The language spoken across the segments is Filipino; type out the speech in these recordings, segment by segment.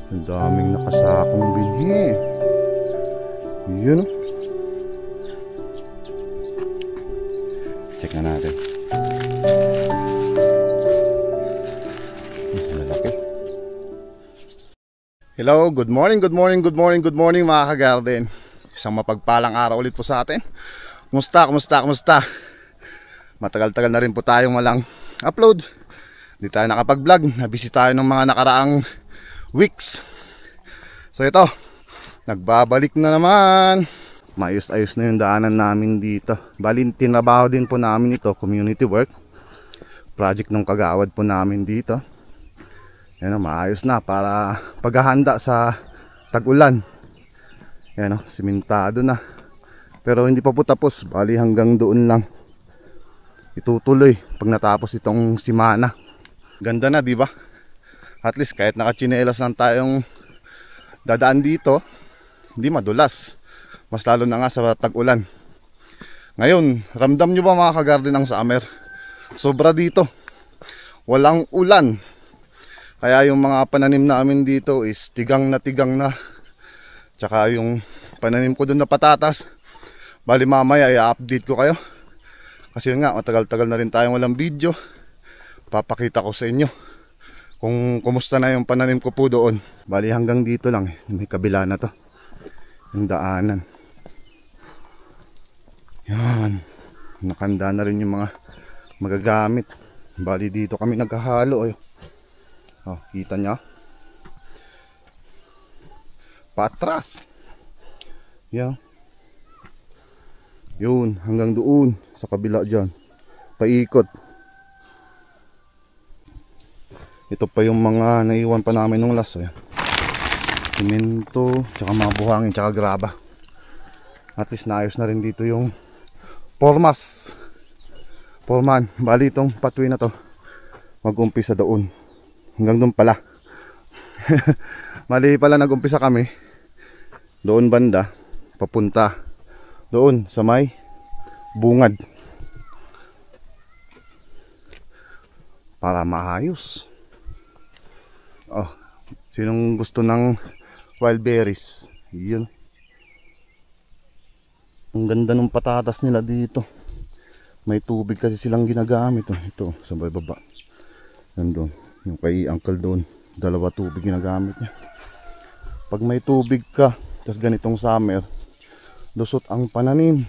Ang daming nakasakong binhi. Yun, oh. Check na natin. Malaki. Hello, good morning mga ka-garden. Isang mapagpalang araw ulit po sa atin. Kumusta? Matagal-tagal na rin po tayong walang upload. Hindi tayo nakapag-vlog. Nabisi tayo ng mga nakaraang weeks. So ito, nagbabalik na naman. Maayos-ayos na yung daanan namin dito. Bali, tinrabaho din po namin ito, community work. Project ng kagawad po namin dito. Yan o, maayos na para paghahanda sa tag-ulan. Yan o, simentado na. Pero hindi pa po tapos. Bali, hanggang doon lang itutuloy pag natapos itong simana. Ganda na, di ba? At least kahit nakachinelas lang tayong dadaan dito, hindi madulas. Mas lalo na nga sa tag-ulan. Ngayon, ramdam nyo ba mga ka-garden ang summer? Sobra dito. Walang ulan. Kaya yung mga pananim namin dito is tigang na. Tsaka yung pananim ko dun na patatas, bali mamaya i-update ko kayo. Kasi yun nga, matagal-tagal na rin tayong walang video. Papakita ko sa inyo kung kumusta na yung pananim ko po doon. Bali hanggang dito lang, may kabila na to, yung daanan. Yan, nakanda na rin yung mga magagamit. Bali dito kami naghahalo. Oh, kita nya, patras. Yan, yun, hanggang doon sa kabila dyan, paikot. Ito pa yung mga naiwan pa namin nung last. Ayan. Simento, tsaka mga buhangin, tsaka graba. At least naayos na rin dito yung Foreman. Bali itong pathway na to, mag-umpisa doon. Hanggang doon pala. Mali pala, nag-umpisa kami doon banda, papunta doon sa may bungad. Para maayos. Oh, sinong gusto ng wild berries? Yun. Ang ganda ng patatas nila dito. May tubig kasi silang ginagamit. Ito, sa baba. Nandun. Yung kay uncle doon, dalawa tubig ginagamit niya. Pag may tubig ka, tapos ganitong summer, lusot ang pananim.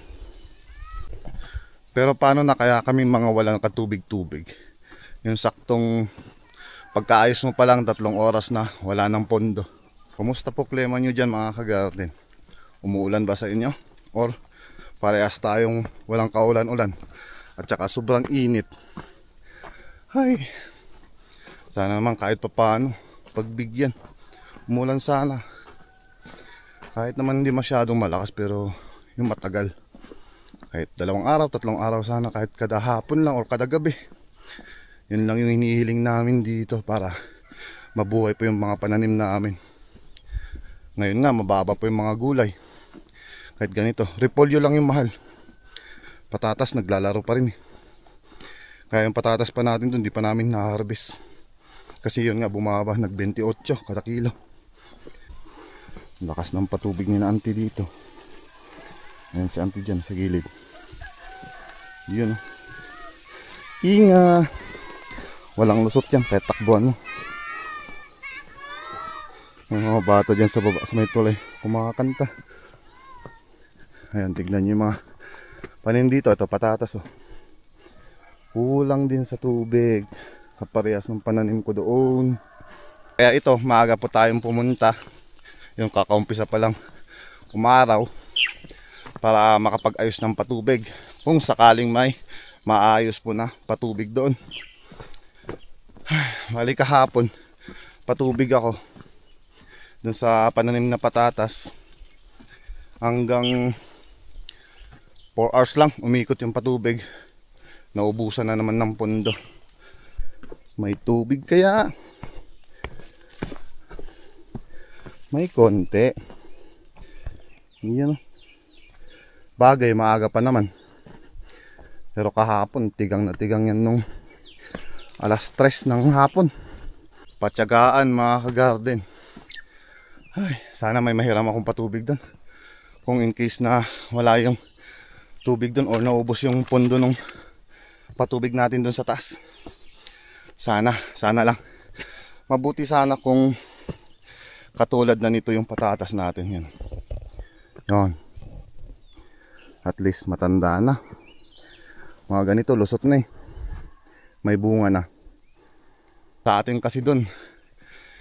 Pero paano na kaya kami mga walang katubig-tubig? Yung saktong pagkaayos mo pa lang 3 oras na wala ng pondo. Kumusta po klima nyo dyan mga ka-garden? Umuulan ba sa inyo? Or parehas tayong walang kaulan-ulan? At saka sobrang init. Ay, sana naman kahit pa paano pagbigyan. Umulan sana. Kahit naman hindi masyadong malakas, pero yung matagal. Kahit 2 araw, 3 araw sana, kahit kada hapon lang or kada gabi. Yun lang yung hinihiling namin dito para mabuhay po yung mga pananim namin. Ngayon nga, mababa po yung mga gulay. Kahit ganito, repolyo lang yung mahal. Patatas, naglalaro pa rin. Kaya yung patatas pa natin dun, di pa namin na-harvest. Kasi yun nga, bumaba, nag-28 kada kilo. Lakas ng patubig ni na auntie dito. Ayan si auntie dyan sa gilid. Yun. Inga. Walang lusot yan, kahit takbuhan mo. Yung mga bata dyan sa baba sa may tulay, kumakanta. Ayan, tignan nyo yung mga panin dito. Ito patatas. Kulang din sa tubig. Kaparehas ng pananim ko doon. Kaya ito, maaga po tayong pumunta. Yung kakaumpisa pa lang umaraw. para makapag-ayos ng patubig kung sakaling may maayos po na patubig doon. Bali kahapon patubig ako doon sa pananim na patatas, hanggang 4 hours lang umikot yung patubig, naubusan na naman ng pondo. May tubig kaya? May konti. Yan. Bagay maaga pa naman, pero kahapon tigang na tigang yan nung alas 3 ng hapon. Patyagaan mga kagarden. Ay, sana may mahiram akong patubig doon, kung in case na wala yung tubig doon or naubos yung pondo ng patubig natin doon sa taas. Sana lang. Mabuti sana kung katulad na nito yung patatas natin. Yan. Yan. At least matanda na. Mga ganito lusot na eh. May bunga na. Sa atin kasi doon,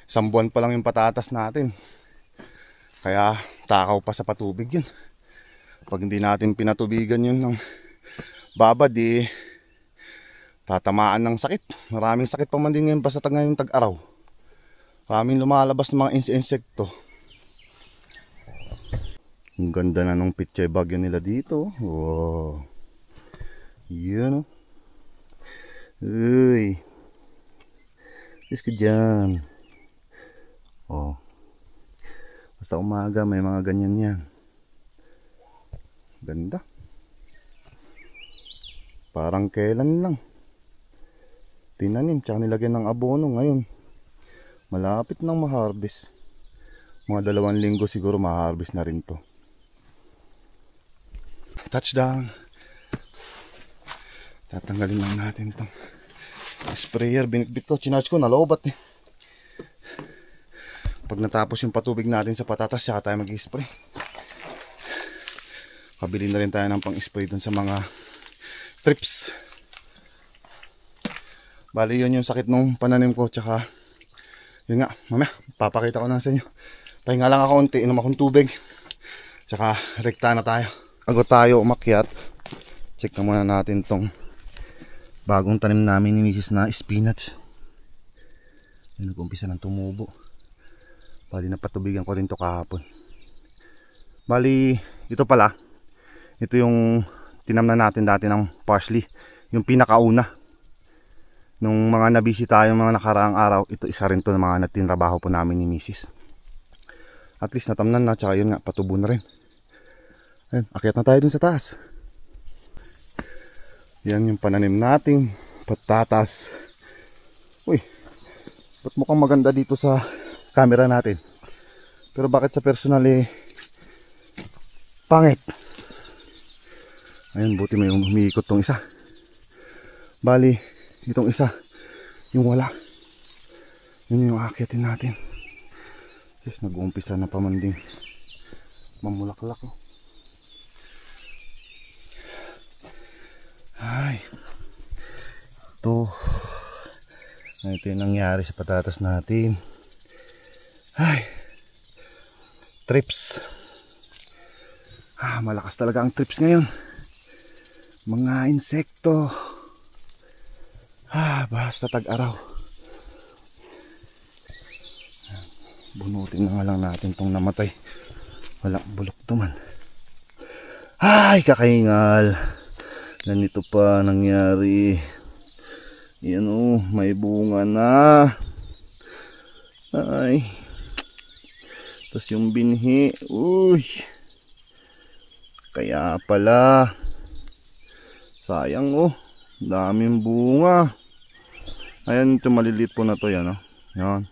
1 buwan pa lang yung patatas natin. Kaya takaw pa sa patubig yun. Pag hindi natin pinatubigan yun ng babad, tatamaan ng sakit. Maraming sakit pa man din ngayon basta ngayong tag-araw. Maraming lumalabas ng mga insekto. Ang ganda na nung pichay bagyo nila dito. Wow. Yun o. Uy. Is ka dyan. Oh. Basta umaga may mga ganyan yan. Ganda. Parang kailan lang tinanim tsaka nilagyan ng abono. Ngayon malapit nang ma-harvest. Mga 2 linggo siguro ma-harvest na rin to. Touchdown. Tatanggalin lang natin tong sprayer. Binitbit ko, chinarge ko, nalobat eh. Pag natapos yung patubig natin sa patatas, saka tayo mag-spray. Kabili na rin tayo ng pang-spray dun sa mga trips. Bali yun yung sakit nung pananim ko, tsaka yun nga, mamaya papakita ko na sa inyo. Pahinga lang ako unti, inom akong tubig, tsaka rekta na tayo. Bago tayo umakyat, check na muna natin tong bagong tanim namin ni Mrs. na spinach. Yun, nag-umpisa ng tumubo. Bali napatubigan ko rin to kahapon. Bali ito pala, ito yung tinamnan natin dati ng parsley, yung pinakauna. Nung mga nabisi tayo mga nakaraang araw, ito isa rin to ng mga natinrabaho po namin ni Mrs. At least natamnan na, tsaka yun nga, patubo na rin. Ayun, akyat na tayo dun sa taas. Yan yung pananim nating patatas. Uy, ba't mukhang maganda dito sa camera natin, pero bakit sa personal pangit? Ayun, buti may umiikot tong isa. Bali, itong isa yung wala. Yun yung aakyatin natin. Yes, nag-uumpisa na pamanding mamulaklak oh. Ay, ito yung nangyari sa patatas natin. Ay, trips. Malakas talaga ang trips ngayon. Mga insekto. Basta tag-araw. Bunutin na nga lang natin tong namatay. Walang bulok to man. Ay, kakaingal. Ganito pa nangyari. Yan oh, may bunga na. Ay. Tapos yung binhi. Uy. Kaya pala. Sayang oh. Daming bunga. Ayan, ito maliliit po na to yan oh. Yan.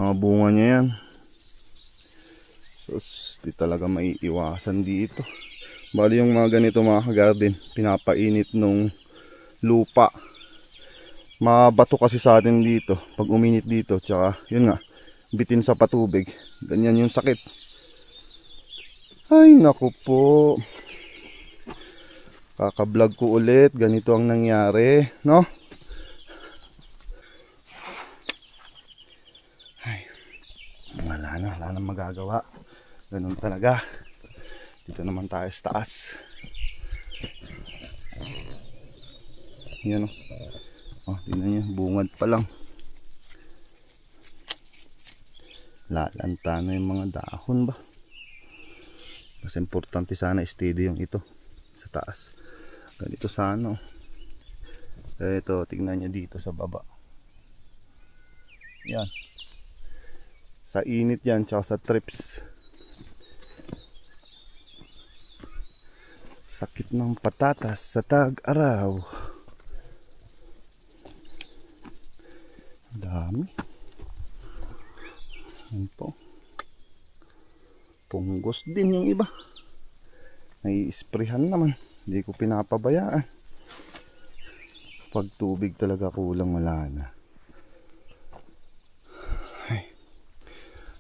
Mga bunga niya yan. So, di talaga maiiwasan dito. Bali yung mga ganito mga kagarden, pinapainit nung lupa. Mabato kasi sa atin dito pag uminit dito, tsaka yun nga, bitin sa patubig. Ganyan yung sakit. Ay naku po. Kaka-vlog ko ulit, ganito ang nangyari, no? Ay, wala na magagawa. Ganun talaga. Dito naman tayo sa taas. Yan o. Tingnan nyo, bungad pa lang. Lalanta na yung mga dahon ba. Mas importante sana steady yung ito sa taas. Ganito sana. Ito, tingnan nyo dito sa baba. Yan. Sa init yan, tsaka sa trips. Sakit ng patatas sa tag-araw. Dami. Yan po. Punggos din yung iba. Nai-sprayhan naman. Hindi ko pinapabayaan. Pag tubig talaga kulang, wala na. Ay.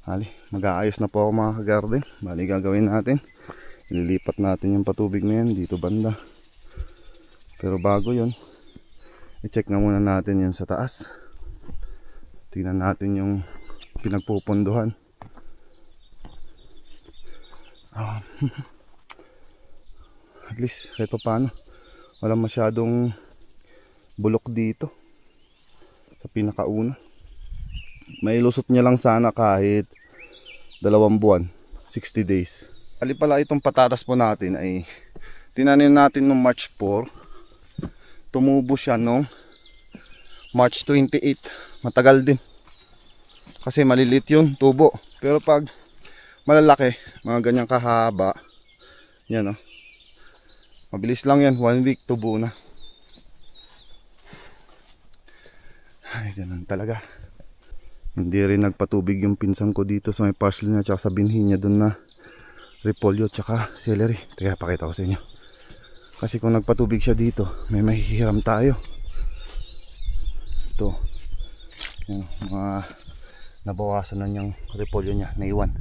Ali, mag-aayos na po ako mga kagarden. Bali gagawin natin. Ililipat natin yung patubig na yan dito banda. Pero bago yun, i-check na muna natin yun sa taas. Tingnan natin yung pinagpupunduhan. At least kahit paano wala masyadong bulok dito sa pinakauna. May lusot niya lang sana kahit 2 buwan, 60 days. Ali pala itong patatas po natin ay tinanim natin noong March 4. Tumubo siya noong March 28. Matagal din kasi malilit yun tubo. Pero pag malalaki, mga ganyang kahaba, yan o, mabilis lang yan, 1 week tubo na. Ay, ganun talaga. Hindi rin nagpatubig yung pinsan ko dito sa may parsley niya tsaka sa binhi niya dun na repolyo tsaka celery. Kaya pakita ko sa inyo. Kasi kung nagpatubig siya dito, may mahihiram tayo. Ito, yung mga nabawasan na niyang repolyo niya, naiwan.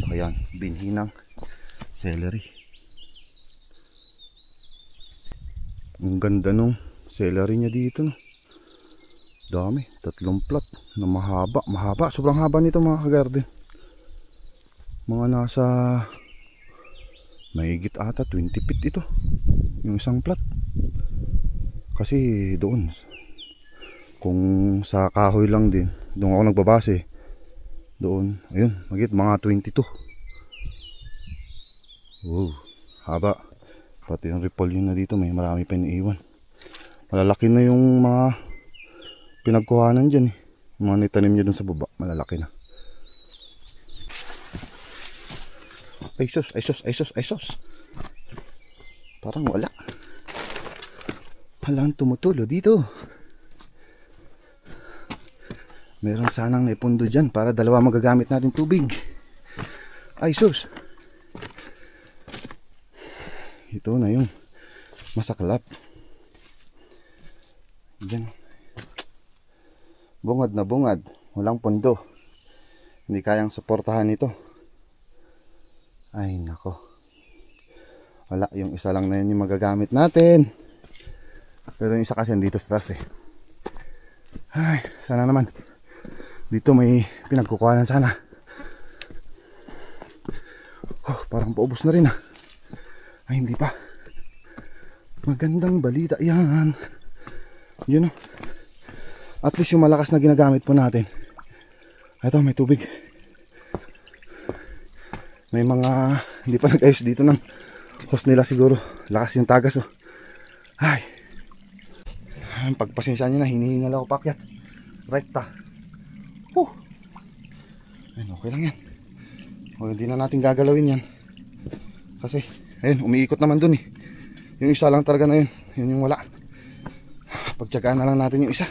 Tsaka yan, binhi ng celery. Ang ganda nung celery niya dito, no? Dami, 3 plot na mahaba, sobrang haba nito mga kagarden. Mga nasa mahigit ata 20 feet ito yung isang plot. Kasi doon kung sa kahoy lang din, doon ako nagbabase. Doon, ayun, mahigit mga 22. Wow, haba. Pati yung repolyo na dito, may marami pa iniiwan. Malalaki na yung mga pinagkuhanan dyan eh. Mga nitanim nyo dun sa baba, malalaki na. Ay sus, ay sus, ay sus, ay sus. Parang wala. Walang tumutulo dito. Meron sanang naipundo dyan para 2 magagamit natin tubig. Ay sus. Ito na yung masaklap. Dyan. Bungad na bungad, walang pondo. Hindi kayang suportahan ito. Ay nako. Wala, yung isa lang na yun yung magagamit natin. Pero yung isa kasi dito sa taas eh. Ay, sana naman dito may pinagkukuhanan sana. Oh, parang paubos na rin ah. Ay, hindi pa. Magandang balita yan. Yun oh. At least yung malakas na ginagamit po natin. Ito, may tubig. May mga hindi pa nag-ayos dito ng hose nila siguro. Lakas yung tagas oh. Ay. Pagpasensya nyo na, hinihingal ako pakyat. Rekta. Ayun, okay lang yan. O, hindi na natin gagalawin yan. Kasi, ayun, umiikot naman dun eh. Yung isa lang talaga na yun. Yun yung wala. Pagtsagaan na lang natin yung isa.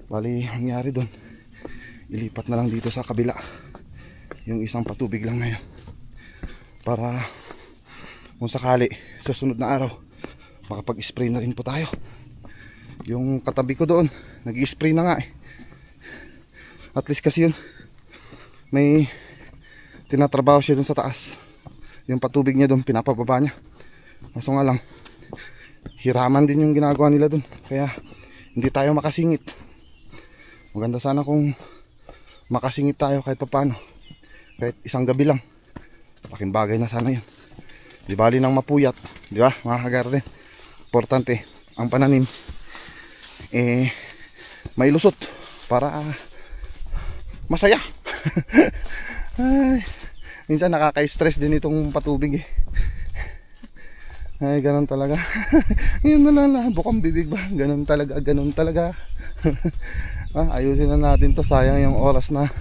Bali, nangyari doon, ilipat na lang dito sa kabila yung isang patubig lang na yun para kung sakali sa sunod na araw makapag-spray na rin po tayo. Yung katabi ko doon nag-i-spray na nga eh. At least kasi yun may tinatrabaho siya doon sa taas. Yung patubig niya doon pinapababa niya. Kaso nga lang hiraman din yung ginagawa nila doon, kaya hindi tayo makasingit. Maganda sana kung makasingit tayo kahit papano, kahit isang gabi lang. laking bagay na sana yun. Di bali nang mapuyat, di ba mga kagarden? Importante ang pananim may lusot para masaya. Ay, minsan nakaka-stress din itong patubig Ay, ganun talaga. Ngayon nalalabok ang bibig ba? Ganun talaga, ganun talaga. Ayusin na natin to, sayang yung oras na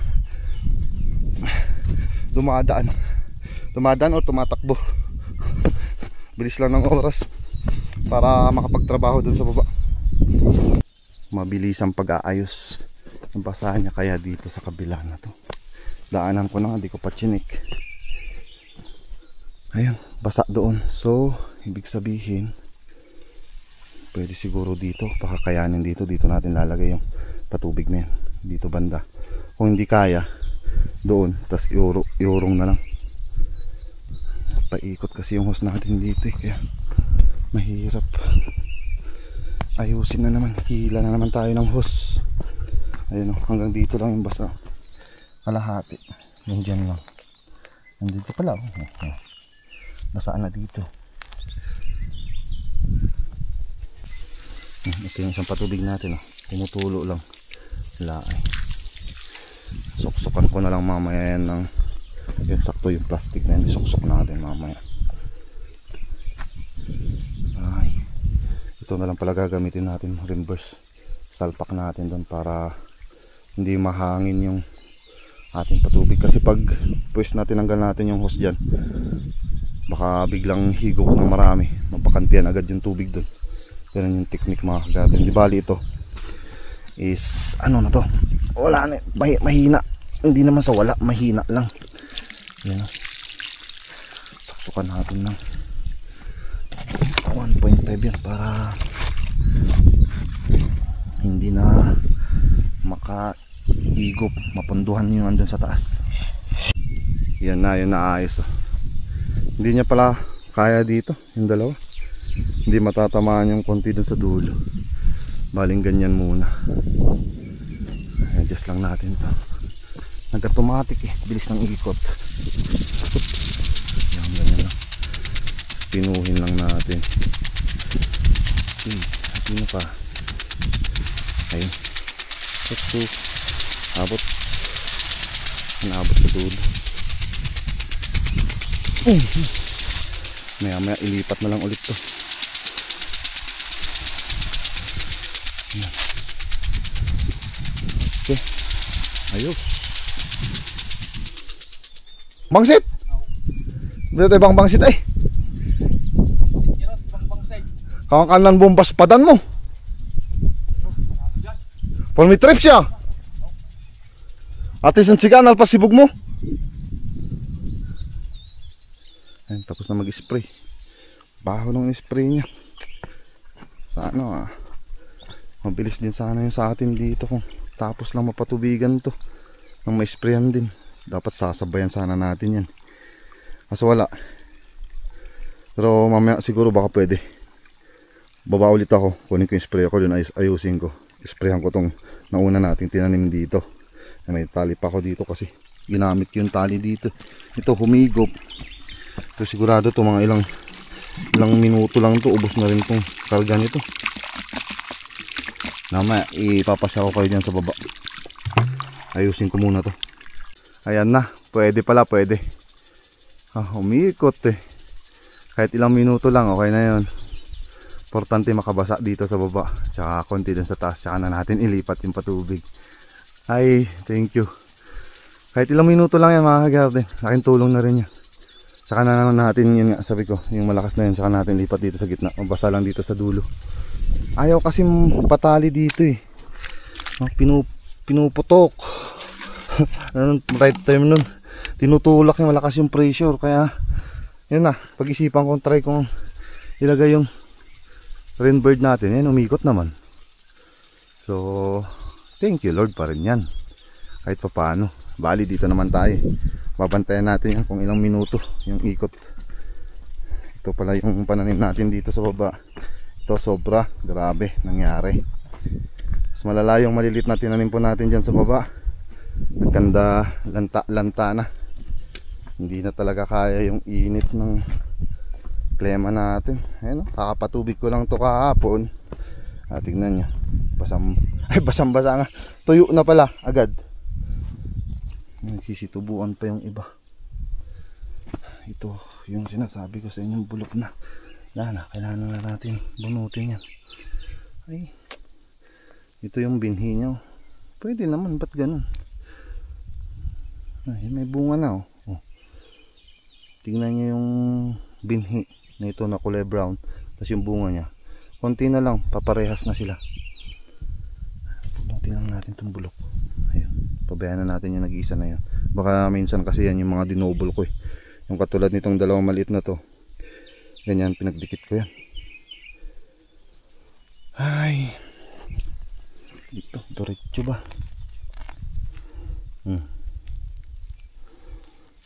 dumadaan o tumatakbo. Bilis lang ng oras para makapagtrabaho dun sa baba. Mabilis ang pag-aayos ng basahan niya, kaya dito sa kabila na to daanan ko na, hindi ko pa chinik. Ayun, basa doon. So ibig sabihin pwede siguro dito, pakakayanin dito natin lalagay yung patubig na yan dito banda. Kung hindi kaya doon, tas iurong na lang. Paikot kasi yung hose natin dito kaya mahirap. Ayusin na naman, hila na naman tayo ng hose. Ayun, hanggang dito lang yung basa, kalahati yung dyan lang. Nandito pala basaan na dito. Ito yung isang patubig natin tumutulo lang laay. Suksukan ko na lang mamaya yan ng yung sakto yung plastic na yan, suksok natin mamaya. Ay, ito na lang pala gagamitin natin, reverse salpak natin doon para hindi mahangin yung ating patubig. Kasi pag pwes natin tanggal natin yung hose dyan, baka biglang higop ng marami, mapakantiyan agad yung tubig doon. Ganun yung technique mga kagarden. Di bali ito is ano na to, wala na, mahina, hindi naman sa wala, mahina lang yan. Saksukan natin ng 1.5 yan para hindi na makahigop, mapunduhan yung andun sa taas. Yan na, yun na ayos. Hindi niya pala kaya dito yung dalawa, hindi matatamaan yung konti dun sa dulo. Baling ganyan muna, adjust lang natin to. Nag-automatic bilis ng ikot. Yan, ganyan lang, pinuhin lang natin. Ano pa, ayun, abot, naabot sa dulo. Maya ilipat na lang ulit to. Okay, ayos. Bangsit! Dito tayo bang bangsit ay? Kakakanan bombas padan mo. Palmi trip siya. Ate isang sigan alpasibog mo. Ayun, tapos na mag-spray. Baho ng spray niya. Sana mabilis din sana yung sa atin dito. Kung tapos lang mapatubigan to nang may sprayan din, dapat sasabayan sana natin yan. Kaso wala. Pero mamaya siguro baka pwede. Baba ulit ako, kunin ko yung spray ako dun, ayusin ko. Sprayan ko tong nauna nating tinanim dito. May tali pa ako dito kasi ginamit yung tali dito. Ito humigop. So sigurado to mga ilang minuto lang to, ubos na rin tong karga nito. Namaya ipapasya ko kayo dyan sa baba. Ayusin ko muna to. Ayan na, pwede pala, pwede. Umikot kahit ilang minuto lang, okay na yun. Importante makabasa dito sa baba, tsaka konti dun sa taas, tsaka na natin ilipat yung patubig. Ay, thank you. Kahit ilang minuto lang yan mga kagarden, laking tulong na rin yan. Tsaka na naman natin, yun nga sabi ko, yung malakas na yun, tsaka natin lipat dito sa gitna, mabasa lang dito sa dulo. Ayaw kasi patali dito pinuputok. Right term nun, tinutulak yung malakas yung pressure, kaya yun na, pag-isipan kong try kong ilagay yung rain bird natin. Yan, umikot naman. So thank you Lord pa rin yan, kahit pa paano. Bali dito naman tayo, babantayan natin yan kung ilang minuto yung ikot. Ito pala yung pananim natin dito sa baba. Ito sobra, grabe nangyari. Mas malala yung malilit na tinanim po natin dyan sa baba. Nagkanda lanta na. Hindi na talaga kaya yung init ng klima natin. Ayun, kakapatubig ko lang to kahapon. Tignan nyo, basang-basa nga. Tuyo na pala agad. Nagsisitubuan pa yung iba. Ito yung sinasabi ko sa inyong bulok na. Kailangan na natin bunutin yan. Ay, ito yung binhi nyo. Pwede naman, ba't ganun? Ay, may bunga na oh. Tingnan nyo yung binhi na ito na kulay brown. Tapos yung bunga nya konti na lang, paparehas na sila. Bunutin lang natin itong bulok. Ayun, pabayaan na natin yung nag-iisa na yan. Baka minsan kasi yan yung mga dinobol ko eh. Yung katulad nitong dalawang maliit na to, ganyan, pinagdikit ko yan. Ay, ito, diretso ba?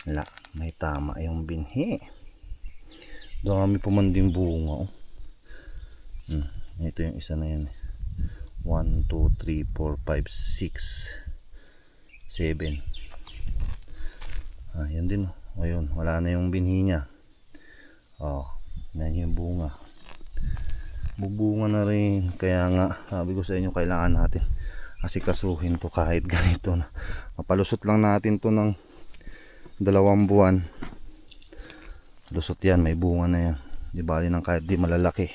Wala, may tama yung binhi. Dami pa man din bunga oh. Ito yung isa na yan. 1, 2, 3, 4, 5, 6, 7. Yan din oh. Ayun, wala na yung binhi niya. Yan yung bunga. Bubunga na rin. Kaya nga sabi ko sa inyo, kailangan natin asikasuhin to kahit ganito na. Mapalusot lang natin to ng 2 buwan. Lusot yan, may bunga na yan. Di bali ng kahit di malalaki.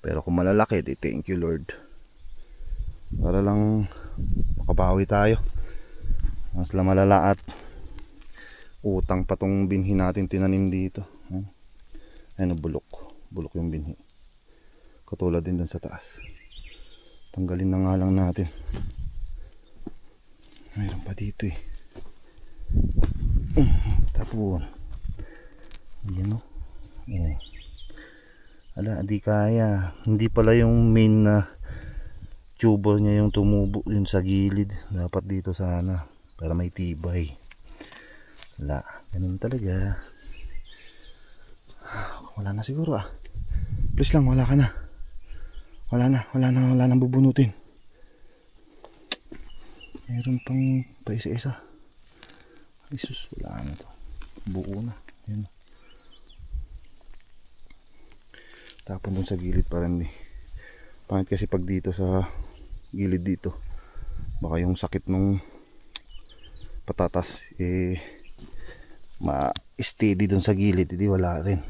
Pero kung malalaki, di thank you Lord. Para lang makabawi tayo. Mas lang malala at utang pa tong binhi natin tinanim dito. Ayun, bulok yung binhi. Katulad din dun sa taas. Tanggalin na nga lang natin. Mayroon pa dito eh. Tapon. Yan o. Ala, di kaya. Hindi pala yung main na tuber niya yung tumubo yun sa gilid. Dapat dito sana para may tibay. Wala, ganun talaga. Wala na siguro ah. Please lang, wala ka na. Wala nang bubunutin. Meron pang pa isa-isa. Jesus, wala na to. Buo na. Yan. Tapon dun sa gilid para hindi. Pangit kasi pag dito sa gilid dito, baka yung sakit nung patatas ma-steady dun sa gilid, hindi wala rin.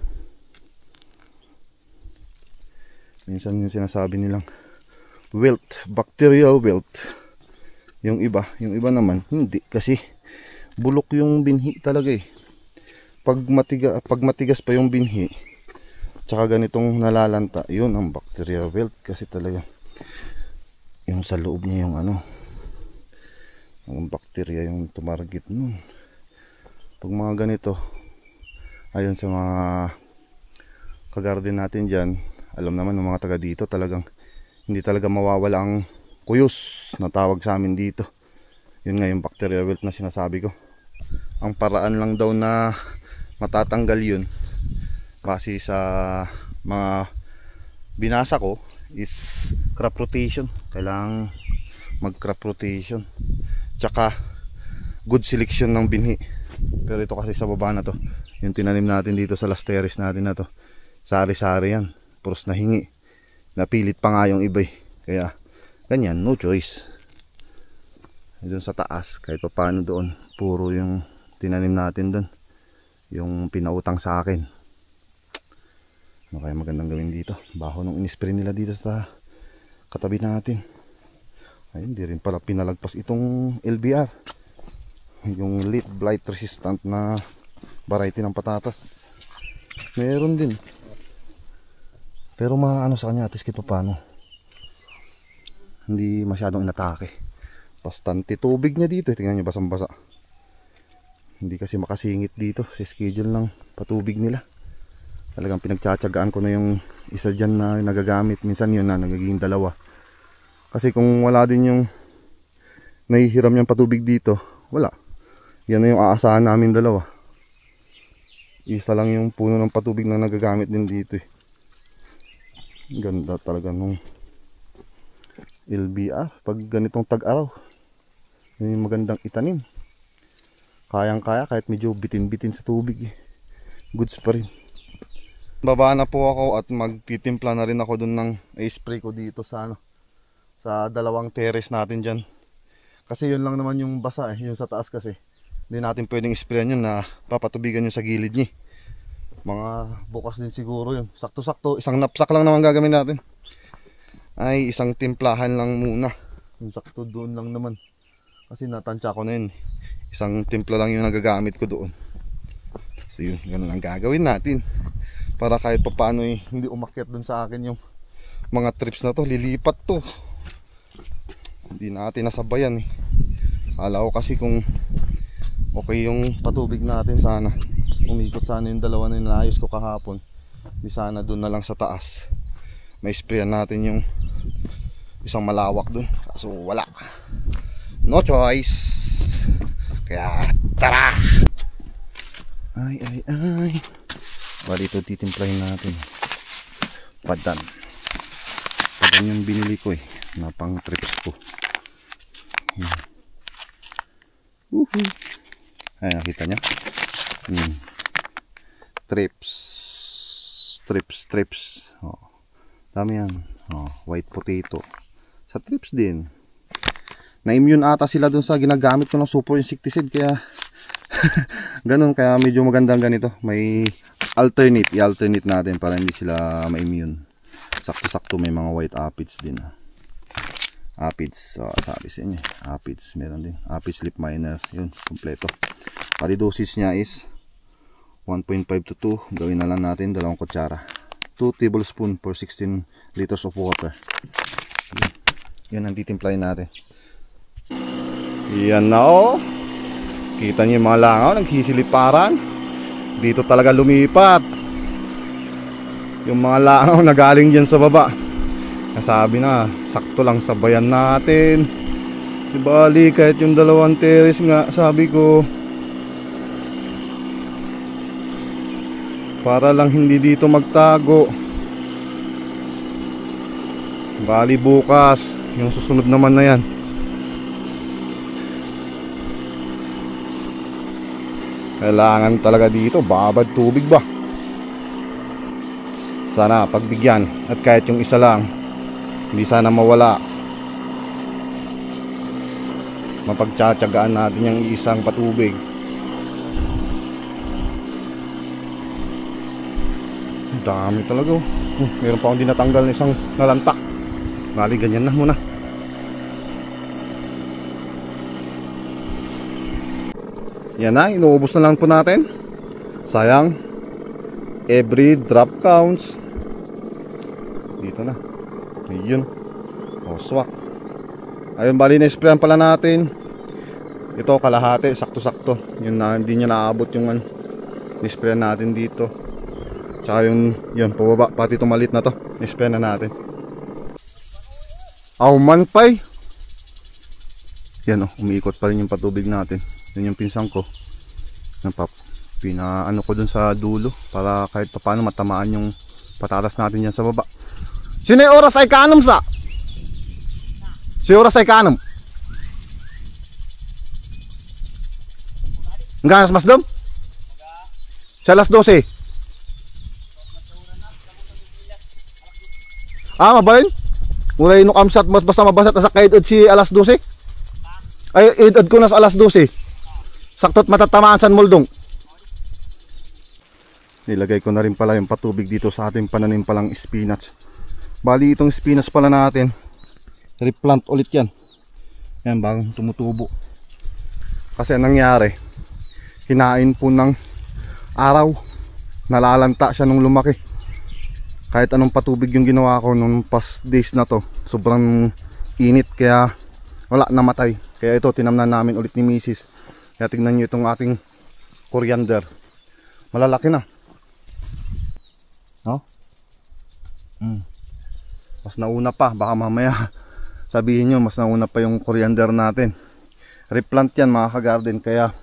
Minsan yung sinasabi nilang wilt, bacterial wilt. Yung iba naman hindi, kasi bulok yung binhi talaga eh. Pag matigas pa yung binhi, tsaka ganitong nalalanta, yun ang bacterial wilt. Kasi talaga yung sa loob niya yung ang bacteria yung tumarget nun. Pag mga ganito, ayon sa mga kagarden natin dyan, alam naman ng mga taga dito, talagang hindi talaga mawawala ang kuyos na tawag sa amin dito. Yun nga yung bacterial wilt na sinasabi ko. Ang paraan lang daw na matatanggal yun, kasi sa mga binasa ko, is crop rotation. Kailangang mag crop rotation, tsaka good selection ng binhi. Pero ito kasi sa baba na to, yung tinanim natin dito sa last terrace natin na to, sari-sari yan, puros na hingi. Napilit pa nga yung iba eh. Kaya ganyan, no choice. Doon sa taas, kahit pa paano doon, puro yung tinanim natin doon, yung pinautang sa akin. Ano kaya magandang gawin dito? Baho nung inispray nila dito sa katabi natin. Ay, hindi rin pala pinalagpas itong LBR, yung leaf blight resistant na variety ng patatas. Meron din, pero maano sa kanya, atis kito paano, hindi masyadong inatake. Bastante tubig niya dito, tingnan nyo, basang basa. Hindi kasi makasingit dito sa schedule ng patubig nila. Talagang pinagtsatsagaan ko na yung isa dyan na nagagamit. Minsan yun na nagiging 2. Kasi kung wala din yung nahihiram yung patubig dito, wala. Yan na yung aasahan namin 2. Isa lang yung puno ng patubig na nagagamit din dito eh. Ganda talaga nung LBR pag ganitong tag-araw. Yun yung magandang itanim. Kayang kaya kahit medyo bitin-bitin sa tubig eh. Goods pa rin. Baba na po ako at magtitimpla na rin ako dun ng spray ko dito sa sa dalawang terrace natin dyan. Kasi yun lang naman yung basa eh, yung sa taas kasi. Hindi natin pwedeng sprayan yun na papatubigan yun sa gilid niya. Mga bukas din siguro yun. Sakto-sakto, isang napsak lang naman gagawin natin. Ay, isang timplahan lang muna. Yung sakto doon lang naman. Kasi natansya ko na yun. Isang timpla lang yung nagagamit ko doon. So yun, ganun lang gagawin natin. Para kahit pa paano eh, hindi umakyat dun sa akin yung mga trips na to. Lilipat to. Hindi natin nasabayan eh. Akala ko kasi kung okay yung patubig natin, sana umikot sana yung dalawa na inaayos ko kahapon. Di sana dun na lang sa taas may sprayan natin yung isang malawak dun. Kaso wala, no choice. Kaya tara. Ay bali ito titimplahin natin. Padan yung binili ko eh, na pang trips ko. Ay, nakita nyo? Trips. Oh, dami yan. Oh, white potato. Sa trips din. Na-immune ata sila dun sa ginagamit ko ng super insecticide. Kaya, ganun. Kaya medyo magandang ganito. May i-alternate natin para hindi sila ma-immune. Sakto-sakto may mga white aphids din. Aphids, so, sabi sa inyo. Aphids, meron din. Aphids leaf miners. Yun, kompleto. Pari dosage niya is 1.5 to 2. Gawin na lang natin 2 kutsara. 2 tablespoon for 16 liters of water. Yun ang titimplahin natin. Yan na oh. Kita niyo yung mga langaw, nagsisiliparan. Dito talaga lumipat yung mga langaw na galing dyan sa baba. Nasabi na, sakto lang sabayan natin. Di bali, kahit yung 2 terrace nga, sabi ko, para lang hindi dito magtago. Bali bukas, yung susunod naman na yan. Kailangan talaga dito, babad tubig ba? Sana pagbigyan, at kahit yung isa lang, hindi sana mawala. Mapagtsatsagaan natin yung isang patubig. Dami talaga oh. Meron pa akong di natanggal na isang nalantak. Bali ganyan na muna. Yan na, inuubos na lang po natin. Sayang, every drop counts. Dito na. Ayun. O, swak. Ayun, bali na-sprayan pala natin. Ito, kalahati, sakto-sakto. Yun na, hindi niya naabot yung na-sprayan natin dito. Tsaka yung, yun, pababa. Pati tumalit na to. Na-sprayan na natin. Auman pay. Yan o, umiikot pa rin yung patubig natin. Yun yung pinsang ko. Pinaano ko dun sa dulo para kahit pa paano matamaan yung patatas natin yan sa baba. Sino yung oras ay kanom sa? Si oras ay kanom? Hanggang mas dom? Sa alas 12. Mabalin? Mulay no kamsat basta mabasat sa kaedad si alas 12. Ay edad ko na sa alas 12. Saktot matatamaan San Muldong. Nilagay ko na rin pala yung patubig dito sa ating pananim palang spinach. Bali itong spinach pala natin, replant ulit yan. Yan, bagong tumutubo. Kasi nangyari, hinain po ng araw, nalalanta siya nung lumaki. Kahit anong patubig yung ginawa ko nung past days na to, sobrang init kaya wala, namatay. Kaya ito tinamnan namin ulit ni Mrs. Kaya tignan nyo itong ating coriander, malalaki na. No? Mas nauna pa, baka mamaya sabihin nyo mas nauna pa yung coriander natin. Replant yan mga ka-garden, kaya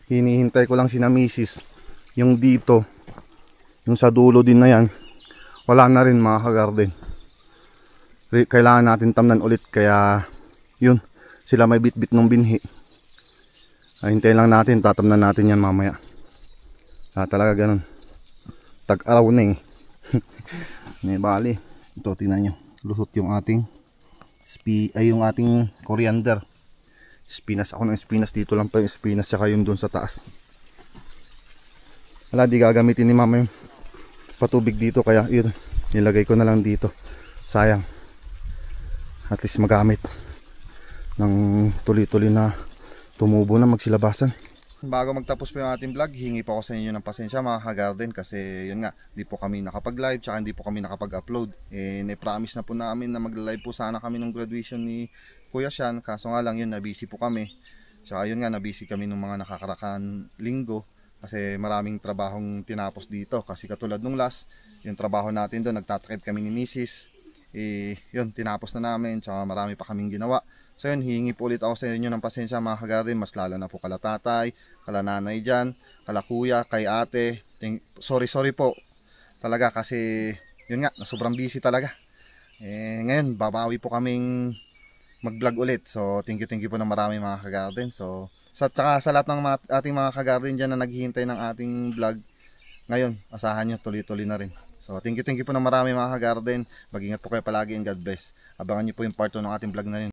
hinihintay ko lang si na Mrs. Yung dito, yung sa dulo din na yan, wala na rin mga ka-garden. Kailangan natin tamnan ulit, kaya yun, sila may bit-bit ng binhi. Hintayin lang natin, tatamnan natin yan mamaya. Talaga ganun. Tag-araw na eh. May bali. Ito, tingnan nyo. Lusot yung ating yung ating coriander. Spinas. Ako ng spinas. Dito lang pa yung spinas. Tsaka yung dun sa taas. Wala, di gagamitin ni mama yung patubig dito. Kaya yun, nilagay ko na lang dito. Sayang. At least magamit ng tuloy-tuloy na tumubo na, magsilabasan. Bago magtapos po yung ating vlog, hingi po ako sa inyo ng pasensya mga ka-garden, kasi yun nga, di po kami nakapag-live, tsaka hindi po kami nakapag-upload. Na-promise na po namin na mag-live po sana kami ng graduation ni Kuya Sean, kaso nga lang yun, na-busy po kami. Tsaka yun nga, na-busy kami nung mga nakakarakan linggo, kasi maraming trabahong tinapos dito. Kasi katulad nung last, yung trabaho natin doon, nagtatakip kami ni Mrs. Yun, tinapos na namin, tsaka marami pa kaming ginawa. So yun, hihingi po ulit ako sa inyo ng pasensya mga ka-garden, mas lalo na po kala tatay, kala nanay dyan, kala kuya, kay ate. Sorry po talaga, kasi yun nga, sobrang busy talaga. Ngayon, babawi po kaming mag-vlog ulit. So thank you po ng marami mga ka-garden. So tsaka sa lahat ng ating mga ka-garden dyan na naghihintay ng ating vlog, ngayon, asahan nyo, tuloy-tuloy na rin. So thank you po ng marami mga ka-garden. Mag-ingat po kayo palagi and God bless. Abangan nyo po yung part 2 ng ating vlog na yun.